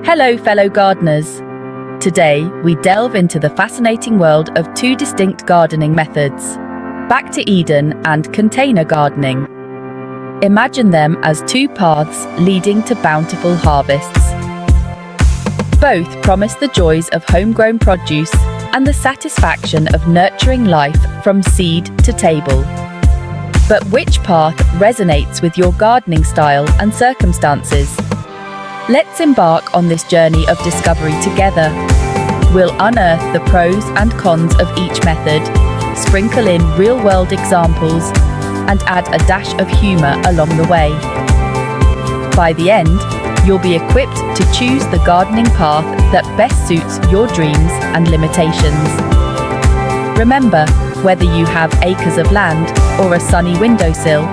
Hello, fellow gardeners. Today, we delve into the fascinating world of two distinct gardening methods, Back to Eden and container gardening. Imagine them as two paths leading to bountiful harvests. Both promise the joys of homegrown produce and the satisfaction of nurturing life from seed to table. But which path resonates with your gardening style and circumstances? Let's embark on this journey of discovery together. We'll unearth the pros and cons of each method, sprinkle in real-world examples, and add a dash of humor along the way. By the end, you'll be equipped to choose the gardening path that best suits your dreams and limitations. Remember, whether you have acres of land or a sunny windowsill,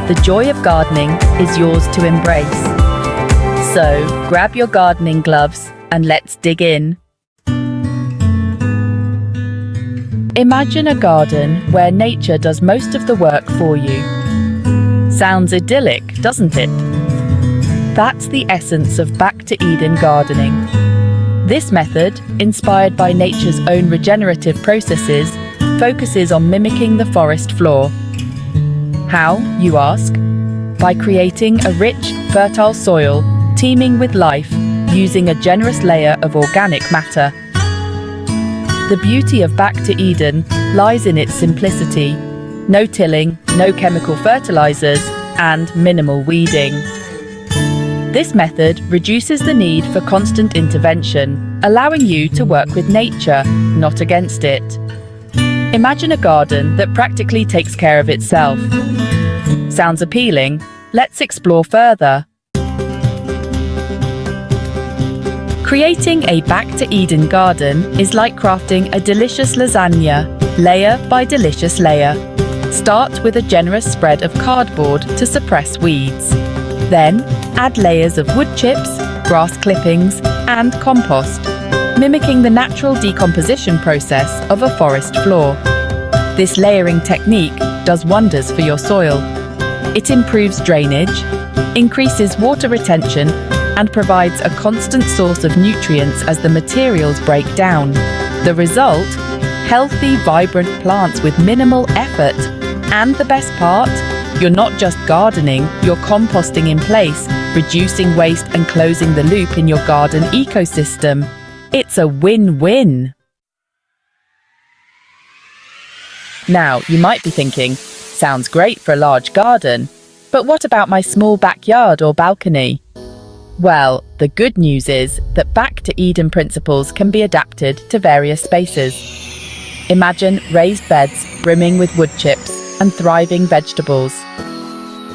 the joy of gardening is yours to embrace. So, grab your gardening gloves and let's dig in. Imagine a garden where nature does most of the work for you. Sounds idyllic, doesn't it? That's the essence of Back to Eden gardening. This method, inspired by nature's own regenerative processes, focuses on mimicking the forest floor. How, you ask? By creating a rich, fertile soil teeming with life, using a generous layer of organic matter. The beauty of Back to Eden lies in its simplicity. No tilling, no chemical fertilizers, and minimal weeding. This method reduces the need for constant intervention, allowing you to work with nature, not against it. Imagine a garden that practically takes care of itself. Sounds appealing? Let's explore further. Creating a Back to Eden garden is like crafting a delicious lasagna, layer by delicious layer. Start with a generous spread of cardboard to suppress weeds. Then, add layers of wood chips, grass clippings, and compost, mimicking the natural decomposition process of a forest floor. This layering technique does wonders for your soil. It improves drainage, increases water retention, and provides a constant source of nutrients as the materials break down. The result? Healthy, vibrant plants with minimal effort. And the best part? You're not just gardening, you're composting in place, reducing waste and closing the loop in your garden ecosystem. It's a win-win. Now, you might be thinking, sounds great for a large garden, but what about my small backyard or balcony? Well, the good news is that Back to Eden principles can be adapted to various spaces. Imagine raised beds brimming with wood chips and thriving vegetables.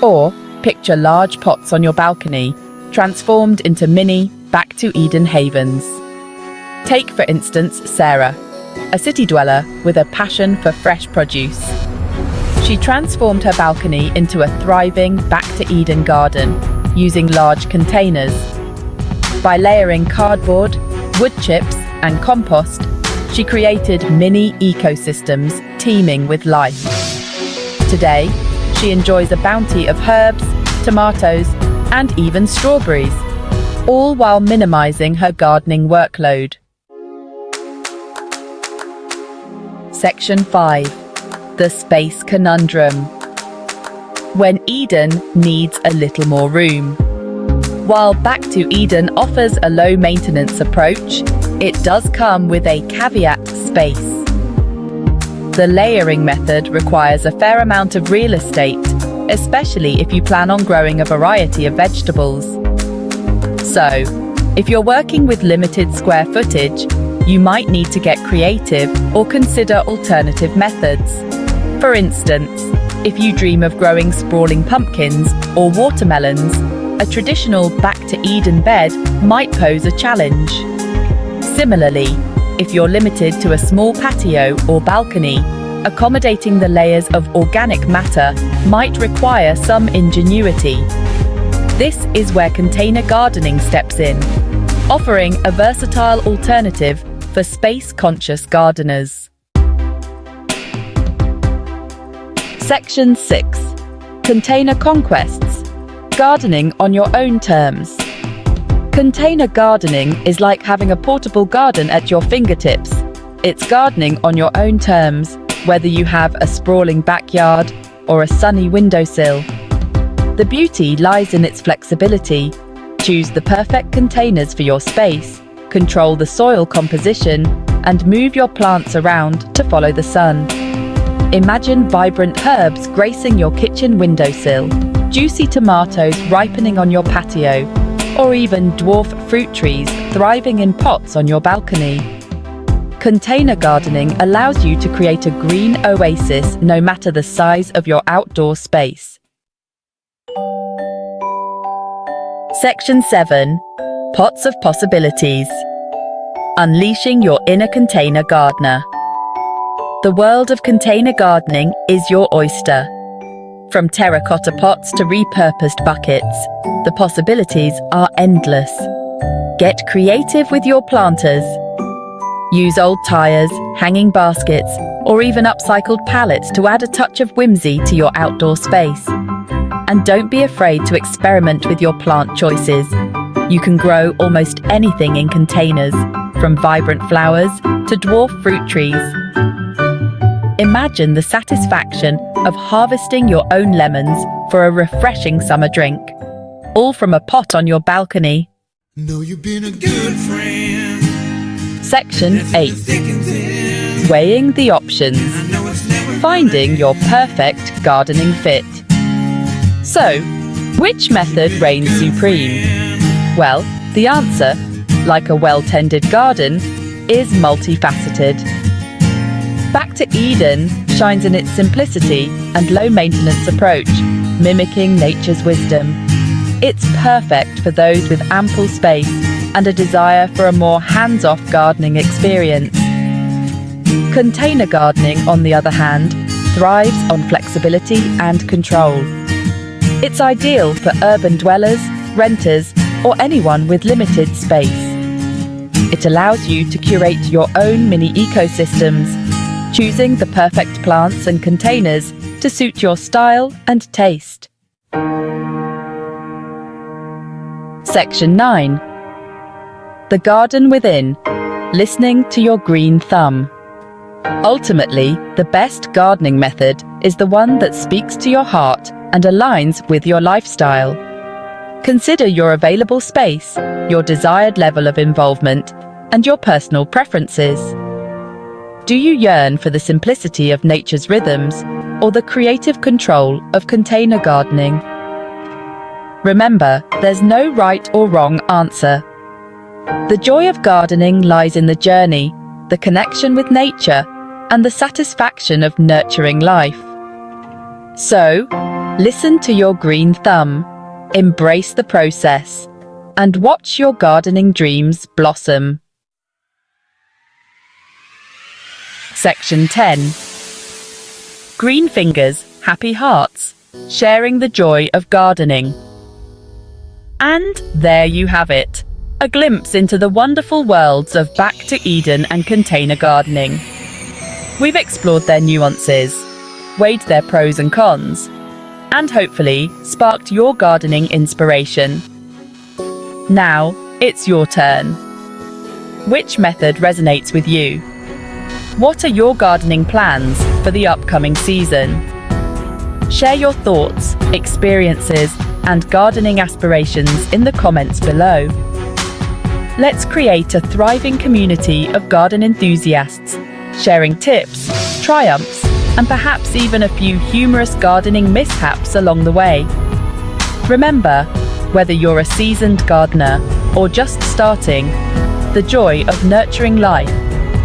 Or picture large pots on your balcony, transformed into mini Back to Eden havens. Take, for instance, Sarah, a city dweller with a passion for fresh produce. She transformed her balcony into a thriving Back to Eden garden, using large containers. By layering cardboard, wood chips, and compost, she created mini ecosystems teeming with life. Today, she enjoys a bounty of herbs, tomatoes, and even strawberries, all while minimizing her gardening workload. Section 5. The Space Conundrum. When Eden needs a little more room. While Back to Eden offers a low-maintenance approach, it does come with a caveat: space. The layering method requires a fair amount of real estate, especially if you plan on growing a variety of vegetables. So, if you're working with limited square footage, you might need to get creative or consider alternative methods. For instance, if you dream of growing sprawling pumpkins or watermelons, a traditional Back to Eden bed might pose a challenge. Similarly, if you're limited to a small patio or balcony, accommodating the layers of organic matter might require some ingenuity. This is where container gardening steps in, offering a versatile alternative for space-conscious gardeners. Section 6. Container conquests. Gardening on your own terms. Container gardening is like having a portable garden at your fingertips. It's gardening on your own terms, whether you have a sprawling backyard or a sunny windowsill. The beauty lies in its flexibility. Choose the perfect containers for your space, control the soil composition, and move your plants around to follow the sun. Imagine vibrant herbs gracing your kitchen windowsill, juicy tomatoes ripening on your patio, or even dwarf fruit trees thriving in pots on your balcony. Container gardening allows you to create a green oasis no matter the size of your outdoor space. Section 7. Pots of Possibilities. Unleashing your inner container gardener. The world of container gardening is your oyster. From terracotta pots to repurposed buckets, the possibilities are endless. Get creative with your planters. Use old tires, hanging baskets, or even upcycled pallets to add a touch of whimsy to your outdoor space. And don't be afraid to experiment with your plant choices. You can grow almost anything in containers, from vibrant flowers to dwarf fruit trees. Imagine the satisfaction of harvesting your own lemons for a refreshing summer drink, all from a pot on your balcony. Know you've been a good friend. Section 8. Weighing the options. Finding your perfect gardening fit. So, which method reigns supreme? Well, the answer, like a well-tended garden, is multifaceted. Back to Eden shines in its simplicity and low-maintenance approach, mimicking nature's wisdom. It's perfect for those with ample space and a desire for a more hands-off gardening experience. Container gardening, on the other hand, thrives on flexibility and control. It's ideal for urban dwellers, renters, or anyone with limited space. It allows you to curate your own mini ecosystems, choosing the perfect plants and containers to suit your style and taste. Section 9. The garden within. Listening to your green thumb. Ultimately, the best gardening method is the one that speaks to your heart and aligns with your lifestyle. Consider your available space, your desired level of involvement, and your personal preferences. Do you yearn for the simplicity of nature's rhythms or the creative control of container gardening? Remember, there's no right or wrong answer. The joy of gardening lies in the journey, the connection with nature, and the satisfaction of nurturing life. So, listen to your green thumb, embrace the process, and watch your gardening dreams blossom. Section 10. Green fingers, happy hearts, sharing the joy of gardening. And there you have it, a glimpse into the wonderful worlds of Back to Eden and container gardening. We've explored their nuances, weighed their pros and cons, and hopefully sparked your gardening inspiration. Now, it's your turn. Which method resonates with you? What are your gardening plans for the upcoming season? Share your thoughts, experiences, and gardening aspirations in the comments below. Let's create a thriving community of garden enthusiasts, sharing tips, triumphs, and perhaps even a few humorous gardening mishaps along the way. Remember, whether you're a seasoned gardener or just starting, the joy of nurturing life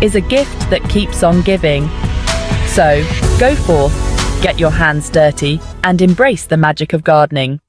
is a gift that keeps on giving. So, go forth, get your hands dirty, and embrace the magic of gardening.